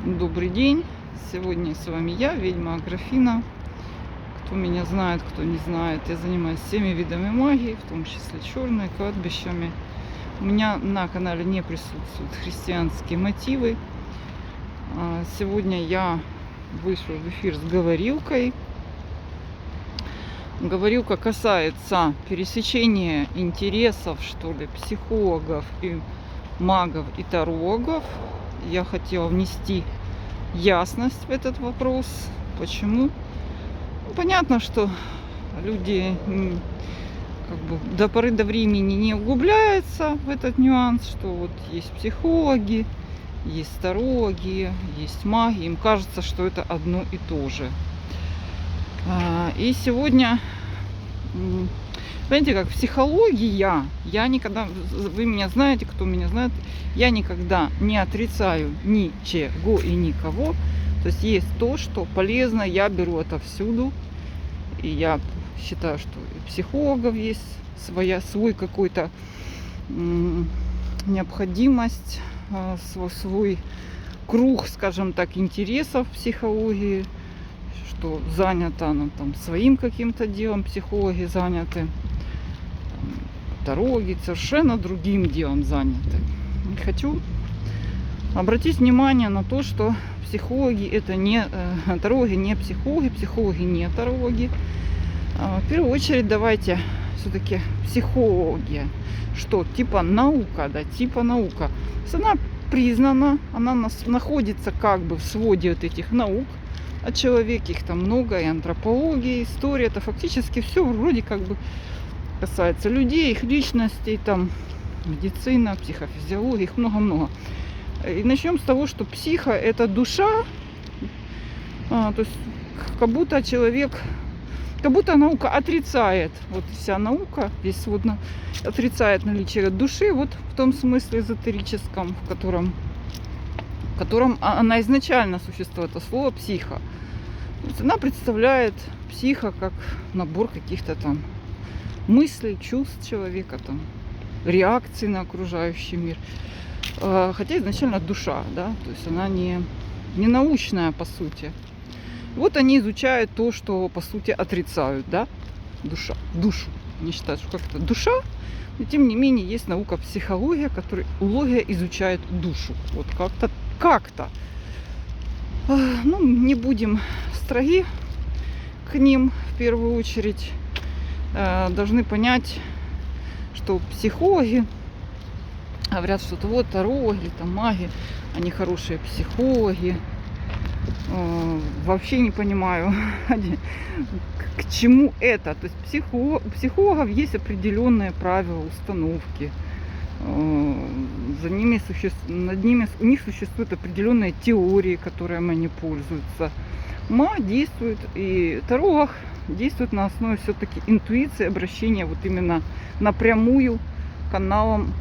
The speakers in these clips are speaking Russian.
Добрый день! Сегодня с вами я, ведьма Аграфина. Кто меня знает, кто не знает, я занимаюсь всеми видами магии, в том числе черной, кладбищами. У меня на канале не присутствуют христианские мотивы. Сегодня я вышла в эфир с говорилкой. Говорилка касается пересечения интересов, что ли, психологов и магов и тарологов. Я хотела внести ясность в этот вопрос. Почему? Понятно, что люди как бы до поры до времени не углубляются в этот нюанс, что вот есть психологи, есть тарологи, есть маги. Им кажется, что это одно и то же. И сегодня, понимаете, как психология, я никогда, вы меня знаете, кто меня знает, я никогда не отрицаю ничего и никого. То есть есть то, что полезно, я беру отовсюду. И я считаю, что у психологов есть свой какой-то необходимость, свой круг, скажем так, интересов в психологии, что занято оно там своим каким-то делом, психологи заняты, тарологи совершенно другим делом заняты. Хочу обратить внимание на то, что психологи это не тарологи, не психологи, психологи не тарологи. В первую очередь давайте все-таки психология, что типа наука, да, типа наука. То есть она признана, она находится как бы в своде вот этих наук о человеке, их там много, и антропология, история, это фактически все вроде как бы касается людей, их личностей, там медицина, психофизиология, их много-много. И начнем с того, что психа это душа, то есть как будто человек, как будто наука отрицает, вот вся наука, весь свод отрицает наличие души, вот в том смысле эзотерическом, в котором она изначально существует, это слово психа. То есть она представляет психа как набор каких-то там мыслей, чувств человека, там, реакций на окружающий мир. Хотя изначально душа, да, то есть она не научная по сути. Вот они изучают то, что по сути отрицают, да, душу. Они считают, что как-то душа, но тем не менее есть наука психология, которая изучает душу. Вот как-то. Ну, не будем строги к ним в первую очередь. Должны понять, что психологи говорят, что вот тарологи, там маги, они хорошие психологи. Вообще не понимаю, к чему это. То есть у психологов есть определенные правила, установки. У них существуют определенные теории, которыми они пользуются. Маг действует, и таролог действует на основе все-таки интуиции, обращения вот именно напрямую каналам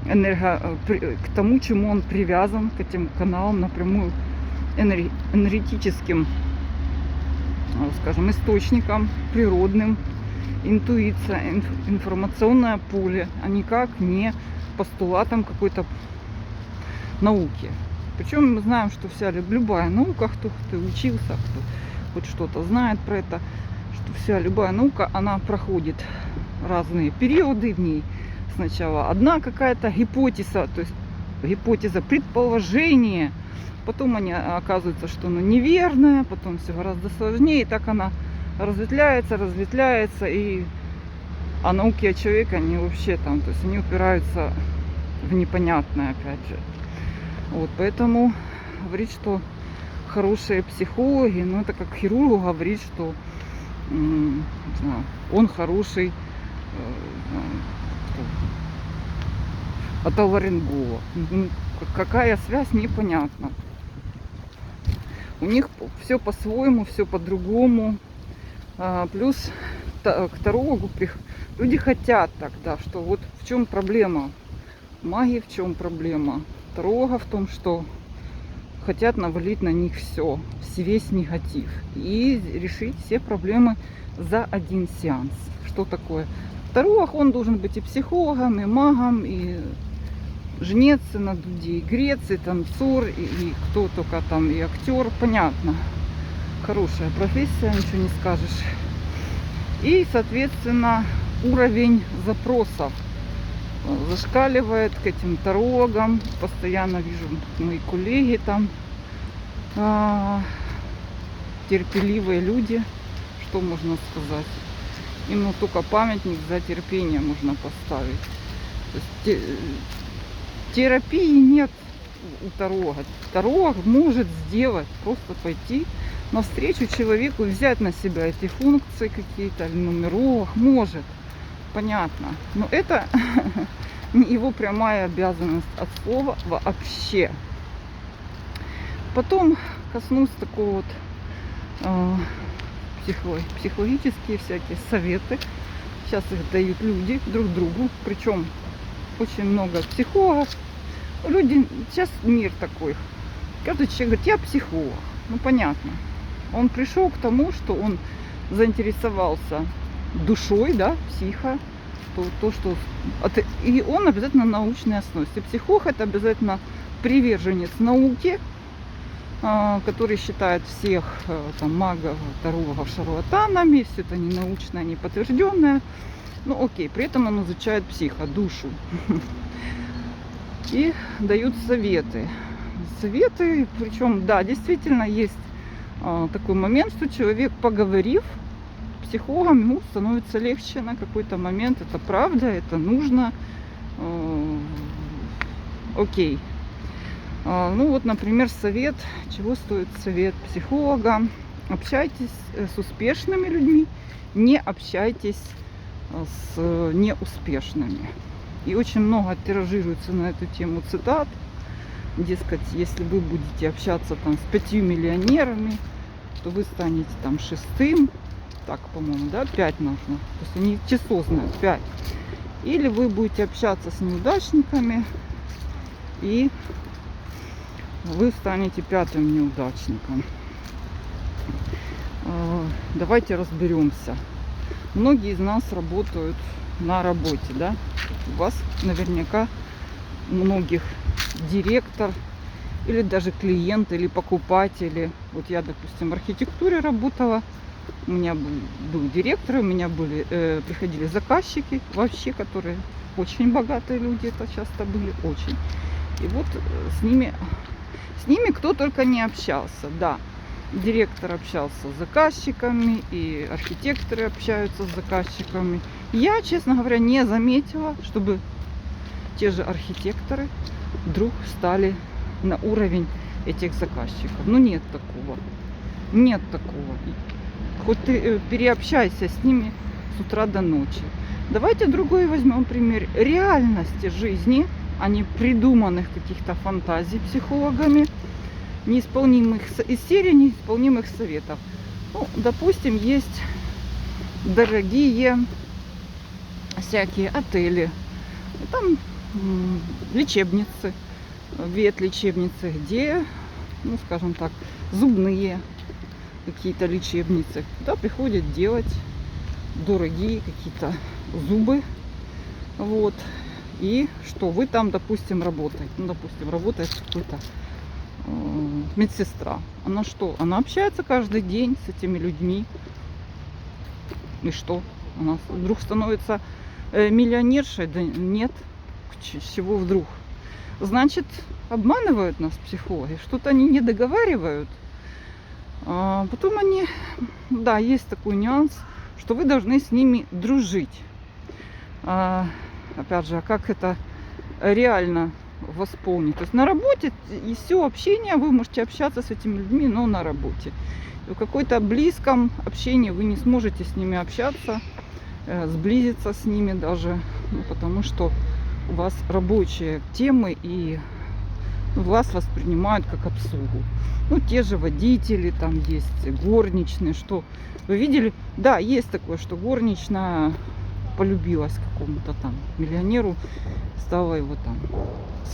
к тому, чему он привязан, к этим каналам, напрямую энергетическим, скажем, источникам природным, интуиция, информационное поле, а никак не постулатом какой-то науки. Причем мы знаем, что любая наука, кто учился, кто хоть что-то знает про это, что любая наука, она проходит разные периоды в ней. Сначала одна какая-то гипотеза, то есть гипотеза, предположение, потом они оказывается, что она неверная, потом все гораздо сложнее, и так она разветвляется, а науки о человеке, они вообще там, то есть они упираются в непонятное, опять же. Вот, поэтому говорить, что хорошие психологи, ну это как хирургу говорить, что не знаю, он хороший отоларинголог. Какая связь, непонятно. У них все по-своему, все по-другому. Плюс к тарологу люди хотят тогда, что вот в чем проблема магии, в чем проблема таролога, в том, что хотят навалить на них весь негатив и решить все проблемы за один сеанс. Что такое? Таролог, он должен быть и психологом, и магом, и жнец на дуде, и грец, и танцор, и кто только там, и актер, понятно. Хорошая профессия, ничего не скажешь. И, соответственно, уровень запросов зашкаливает к этим тарологам. Постоянно вижу мои коллеги там, терпеливые люди, что можно сказать. Им только памятник за терпение можно поставить. То есть, терапии нет у таролога. Таролог может сделать, просто пойти навстречу человеку, взять на себя эти функции какие-то, или нумеролог может, понятно. Но это не его прямая обязанность от слова вообще. Потом коснусь такого вот психологические всякие советы. Сейчас их дают люди друг другу, причем очень много психологов. Люди, сейчас мир такой. Каждый человек говорит, я психолог. Ну понятно. Он пришел к тому, что он заинтересовался душой, да, психо, что и он обязательно на научной основе. Если психолог, это обязательно приверженец науки, который считает всех там магов, тарологов шарлатанами, все это не научное, не подтвержденное. Ну окей, при этом он изучает психо, душу. И дают советы. Советы, причем, да, действительно есть такой момент, что человек, поговорив с психологом, ему становится легче на какой-то момент. Это правда, это нужно. Окей. Ну вот, например, совет, чего стоит совет психолога. Общайтесь с успешными людьми, не общайтесь с неуспешными. И очень много тиражируется на эту тему цитат. Дескать, если вы будете общаться там с 5 миллионерами, то вы станете там 6-м. Так, по-моему, да, 5 нужно. То есть они число знают, 5. Или вы будете общаться с неудачниками, и вы станете 5-м неудачником. Давайте разберемся. Многие из нас работают на работе, да? У вас наверняка многих директор или даже клиент или покупатели. Вот я, допустим, в архитектуре работала, у меня был директор, у меня приходили заказчики вообще, которые очень богатые люди, это часто были, очень. И вот с ними кто только не общался, да. Директор общался с заказчиками, и архитекторы общаются с заказчиками. Я, честно говоря, не заметила, чтобы те же архитекторы вдруг стали на уровень этих заказчиков. Ну, нет такого. Нет такого. Хоть ты переобщайся с ними с утра до ночи. Давайте другой возьмем пример реальности жизни, а не придуманных каких-то фантазий психологами, неисполнимых из серии неисполнимых советов. Ну, допустим, есть дорогие всякие отели, там лечебницы, ветлечебницы, где, ну, скажем так, зубные какие-то лечебницы. Туда приходят делать дорогие какие-то зубы. Вот. И что вы там, допустим, работаете. Ну, допустим, работает какой-то медсестра. Она что? Она общается каждый день с этими людьми. И что? Она вдруг становится миллионершей? Да нет. С чего вдруг? Значит, обманывают нас психологи. Что-то они не договаривают. Потом они... Да, есть такой нюанс, что вы должны с ними дружить. Опять же, а как это реально восполнить? То есть на работе и все общение, вы можете общаться с этими людьми, но на работе. И в какой-то близком общении вы не сможете с ними общаться, сблизиться с ними даже, ну, потому что у вас рабочие темы и вас воспринимают как обслугу. Ну, те же водители, там есть горничные, что вы видели? Да, есть такое, что горничная полюбилась какому-то там миллионеру, стала его там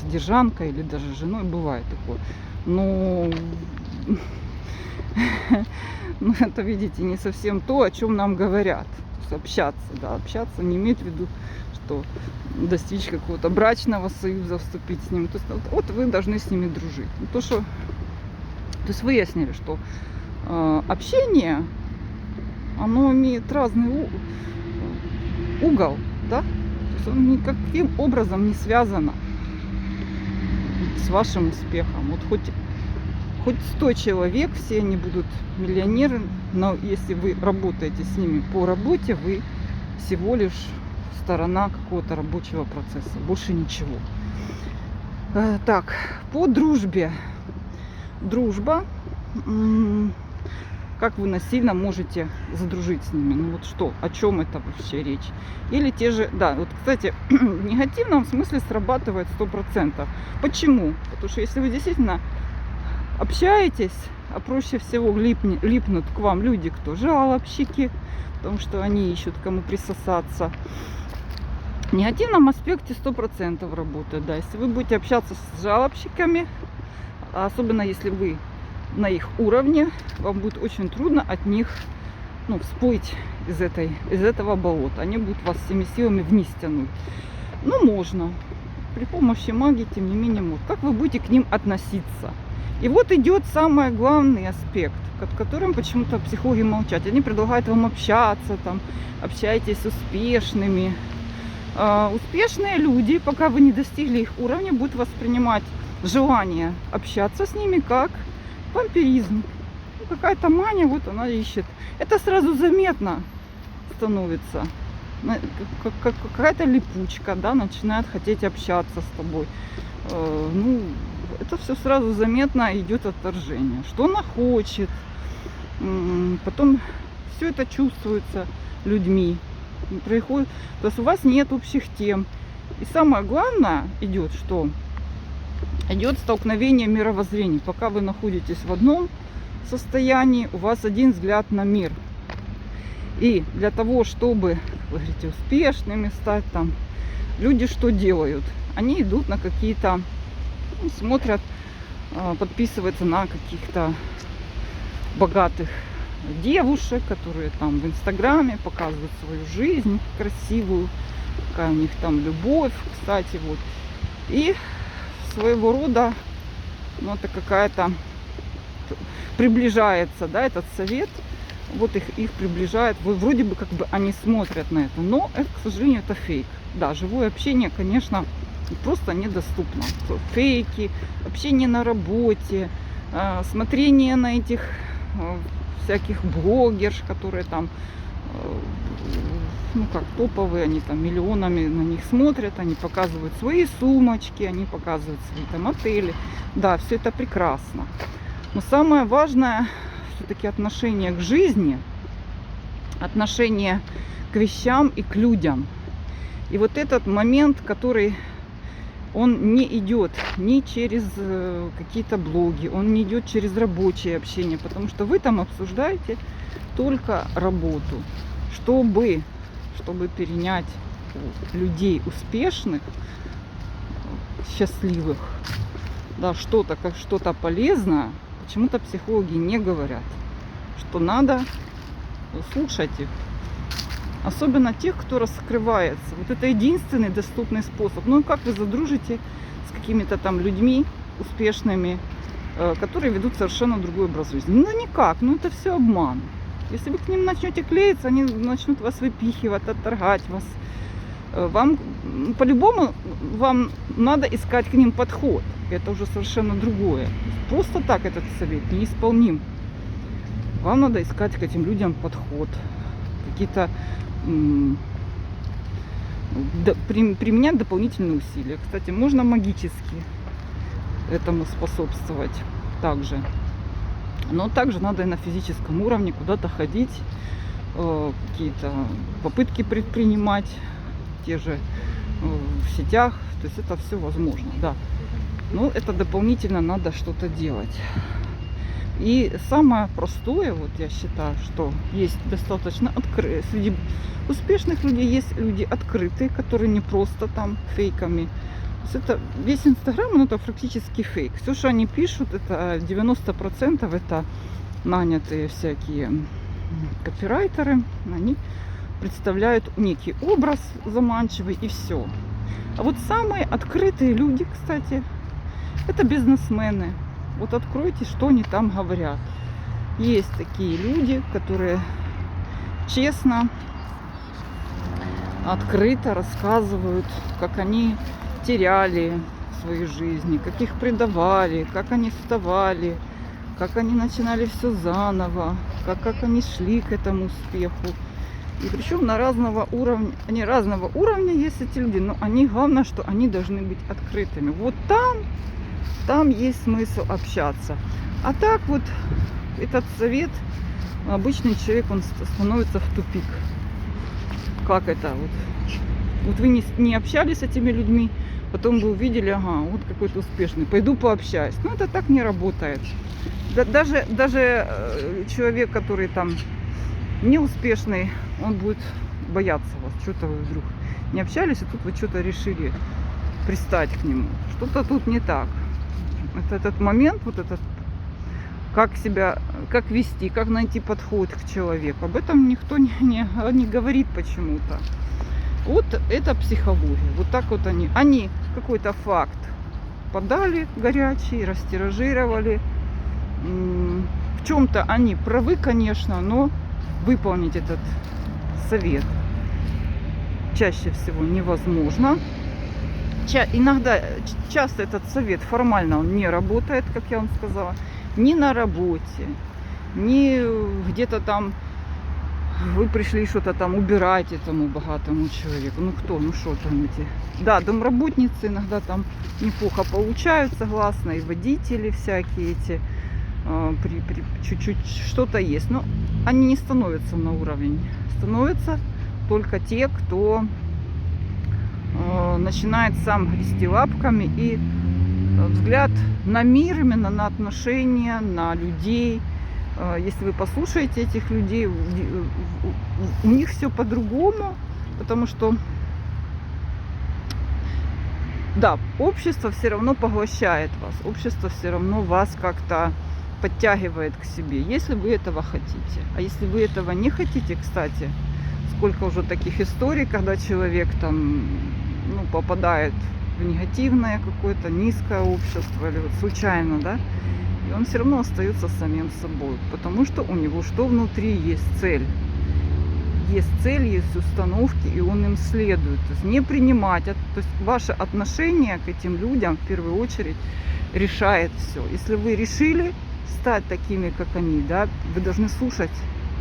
содержанкой или даже женой, бывает такое. Но это, видите, не совсем то, о чем нам говорят. То есть общаться, да, общаться не имеет в виду что достичь какого-то брачного союза, вступить с ними. То есть вот вы должны с ними дружить. То есть выяснили, что общение, оно имеет разный угол, да? То есть он никаким образом не связано с вашим успехом. Вот хоть 100 человек, все они будут миллионеры, но если вы работаете с ними по работе, вы всего лишь сторона какого-то рабочего процесса, больше ничего. Так, по дружбе. Дружба. Как вы насильно можете задружить с ними? Ну вот что, о чем это вообще речь? Или те же, да, вот, кстати, в негативном смысле срабатывает 100%. Почему? Потому что если вы действительно общаетесь, а проще всего липнут к вам люди, кто жалобщики, потому что они ищут кому присосаться. В негативном аспекте 100% работает, да. Если вы будете общаться с жалобщиками, особенно если вы на их уровне, вам будет очень трудно от них всплыть из этого болота. Они будут вас всеми силами вниз тянуть. Ну, можно. При помощи магии, тем не менее, можно. Как вы будете к ним относиться? И вот идет самый главный аспект, о котором почему-то психологи молчат. Они предлагают вам общаться, там, общайтесь с успешными. Успешные люди, пока вы не достигли их уровня, будут воспринимать желание общаться с ними как вампиризм. Какая-то мания, вот она ищет. Это сразу заметно становится. Какая-то липучка, да, начинает хотеть общаться с тобой. Это все сразу заметно, идет отторжение. Что она хочет. Потом все это чувствуется людьми. Происходит, то есть у вас нет общих тем. И самое главное идет, что идет столкновение мировоззрений. Пока вы находитесь в одном состоянии, у вас один взгляд на мир. И для того, чтобы, вы говорите, успешными стать, там, люди что делают? Они идут на какие-то, смотрят, подписываются на каких-то богатых девушек, которые там в Инстаграме показывают свою жизнь красивую, какая у них там любовь, кстати, вот. И своего рода, это какая-то приближается, да, этот совет, вот их приближает, вроде бы как бы они смотрят на это, но это, к сожалению, это фейк. Да, живое общение, конечно, просто недоступно. Фейки, общение на работе, смотрение на этих всяких блогерш, которые там, как топовые, они там миллионами на них смотрят, они показывают свои сумочки, они показывают свои там отели. Да, все это прекрасно. Но самое важное все-таки отношение к жизни, отношение к вещам и к людям. И вот этот момент, который он не идет ни через какие-то блоги, он не идет через рабочее общение, потому что вы там обсуждаете только работу. Чтобы перенять у людей успешных, счастливых, да, что-то полезное, почему-то психологи не говорят, что надо слушать их. Особенно тех, кто раскрывается. Вот это единственный доступный способ. Как вы задружите с какими-то там людьми успешными, которые ведут совершенно другой образ жизни? Никак, это все обман. Если вы к ним начнете клеиться, они начнут вас выпихивать, отторгать вас. Вам по-любому вам надо искать к ним подход. Это уже совершенно другое. Просто так этот совет неисполним. Вам надо искать к этим людям подход. Какие-то применять дополнительные усилия. Кстати, можно магически этому способствовать также. Но также надо и на физическом уровне куда-то ходить, какие-то попытки предпринимать, те же в сетях. То есть это все возможно, да. Но это дополнительно надо что-то делать. И самое простое, вот я считаю, что есть достаточно среди успешных людей есть люди открытые, которые не просто там фейками. То есть это весь Инстаграм, это практически фейк. Все, что они пишут, это 90% это нанятые всякие копирайтеры. Они представляют некий образ заманчивый и все. А вот самые открытые люди, кстати, это бизнесмены. Вот откройте, что они там говорят. Есть такие люди, которые честно, открыто рассказывают, как они теряли в своей жизни, как их предавали, как они вставали, как они начинали все заново, как они шли к этому успеху. И причем на разного уровня, они разного уровня есть эти люди, но они, главное, что они должны быть открытыми. Вот там есть смысл общаться. А так вот этот совет, обычный человек, он становится в тупик. Как это? Вот вы не общались с этими людьми, потом вы увидели, ага, вот какой-то успешный, пойду пообщаюсь. Но это так не работает. Даже человек, который там неуспешный, он будет бояться вас. Что-то вы вдруг не общались, и тут вы что-то решили пристать к нему. Что-то тут не так. Это этот момент, вот этот, как себя, как вести, как найти подход к человеку. Об этом никто не говорит почему-то. Вот это психология. Вот так вот они какой-то факт подали горячий, растиражировали. В чем-то они правы, конечно, но выполнить этот совет чаще всего невозможно. Часто этот совет формально он не работает, как я вам сказала, ни на работе, ни где-то там вы пришли что-то там убирать этому богатому человеку. Ну кто, ну что там эти. Да, домработницы иногда там неплохо получают, согласно, и водители всякие эти. Чуть-чуть что-то есть, но они не становятся на уровень. Становятся только те, кто начинает сам грести лапками, и взгляд на мир, именно на отношения, на людей. Если вы послушаете этих людей, у них все по-другому, потому что да, общество все равно поглощает вас, общество все равно вас как-то подтягивает к себе, если вы этого хотите. А если вы этого не хотите, кстати, сколько уже таких историй, когда человек там, попадает в негативное какое-то низкое общество или вот случайно, да, и он все равно остается самим собой, потому что у него что внутри есть цель. Есть цель, есть установки, и он им следует. То есть не принимать, то есть ваше отношение к этим людям в первую очередь решает все. Если вы решили стать такими, как они, да, вы должны слушать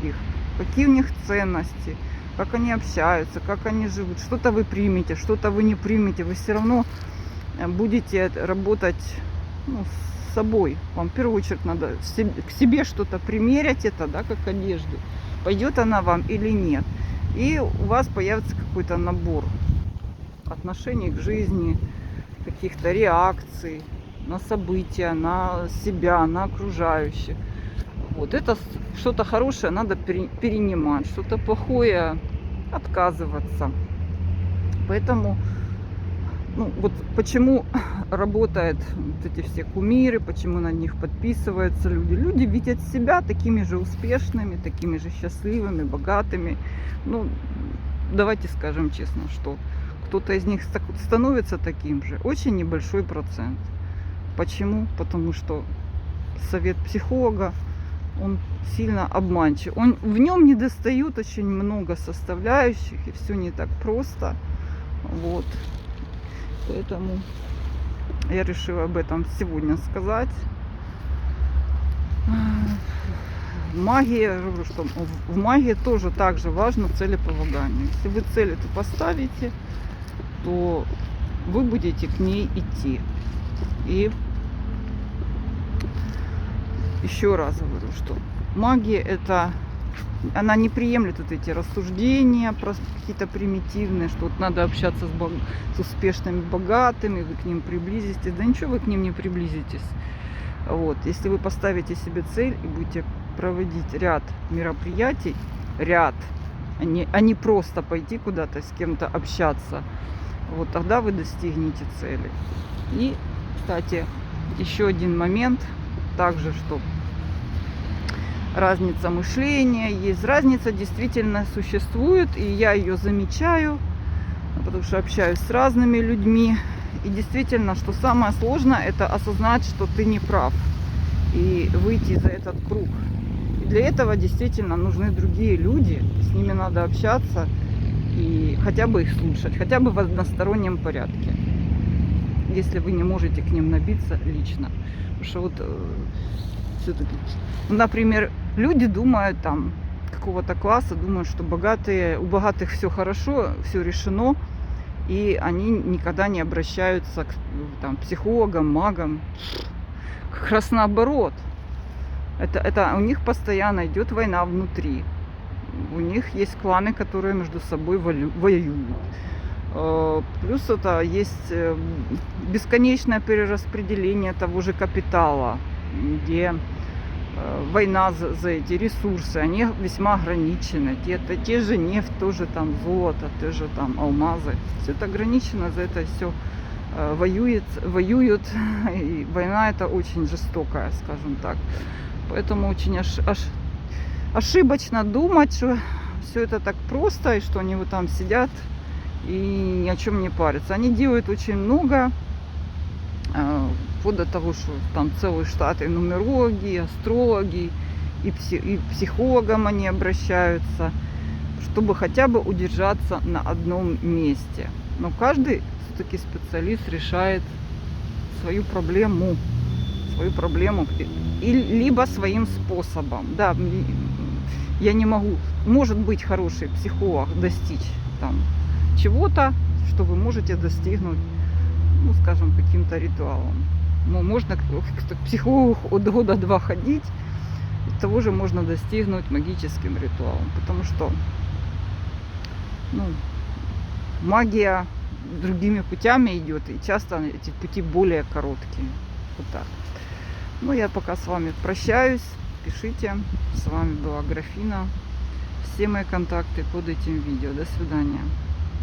их, какие у них ценности, как они общаются, как они живут. Что-то вы примете, что-то вы не примете, вы все равно будете работать с собой. Вам в первую очередь надо к себе что-то примерять, это, да, как одежду. Пойдет она вам или нет. И у вас появится какой-то набор отношений к жизни, каких-то реакций на события, на себя, на окружающих. Вот это что-то хорошее надо перенимать, что-то плохое отказываться. Поэтому, вот почему работают вот эти все кумиры, почему на них подписываются люди. Люди видят себя такими же успешными, такими же счастливыми, богатыми. Давайте скажем честно, что кто-то из них становится таким же. Очень небольшой процент. Почему? Потому что совет психолога, он сильно обманчив. В нем недостает очень много составляющих, и все не так просто. Вот. Поэтому я решила об этом сегодня сказать. Магия, я говорю, что в магии тоже так же важно целеполагание. Если вы цель эту поставите, то вы будете к ней идти. И еще раз говорю, что магия она не приемлет вот эти рассуждения про какие-то примитивные, что вот надо общаться с успешными, богатыми, вы к ним приблизитесь. Да ничего вы к ним не приблизитесь. Вот. Если вы поставите себе цель и будете проводить ряд мероприятий, а не просто пойти куда-то с кем-то общаться, вот тогда вы достигнете цели. И, кстати, еще один момент, также, что разница мышления есть. Разница действительно существует, и я ее замечаю, потому что общаюсь с разными людьми. И действительно, что самое сложное, это осознать, что ты не прав, и выйти за этот круг. И для этого действительно нужны другие люди, с ними надо общаться и хотя бы их слушать, хотя бы в одностороннем порядке, если вы не можете к ним набиться лично. Потому что вот все-таки, например, люди думают там какого-то класса, думают, что у богатых все хорошо, все решено, и они никогда не обращаются к там, психологам, магам. Как раз наоборот. Это у них постоянно идет война внутри. У них есть кланы, которые между собой воюют. Плюс это есть бесконечное перераспределение того же капитала, где война за эти ресурсы, они весьма ограничены. Те же нефть, тоже там золото, те же там алмазы. Все это ограничено, за это все воюют. И война это очень жестокая, скажем так. Поэтому очень ошибочно думать, что все это так просто, и что они вот там сидят и ни о чем не парятся. Они делают очень много, вплоть до того, что там целые штаты нумерологи, астрологи, и психологам они обращаются, чтобы хотя бы удержаться на одном месте. Но каждый все-таки специалист решает свою проблему, и либо своим способом. Да, я не могу, может быть, хороший психолог достичь там чего-то, что вы можете достигнуть, ну, скажем, каким-то ритуалом. Но можно к психологу от года 2 ходить, и того же можно достигнуть магическим ритуалом. Потому что магия другими путями идет, и часто эти пути более короткие. Вот так. Ну, я пока с вами прощаюсь. Пишите. С вами была Графина. Все мои контакты под этим видео. До свидания.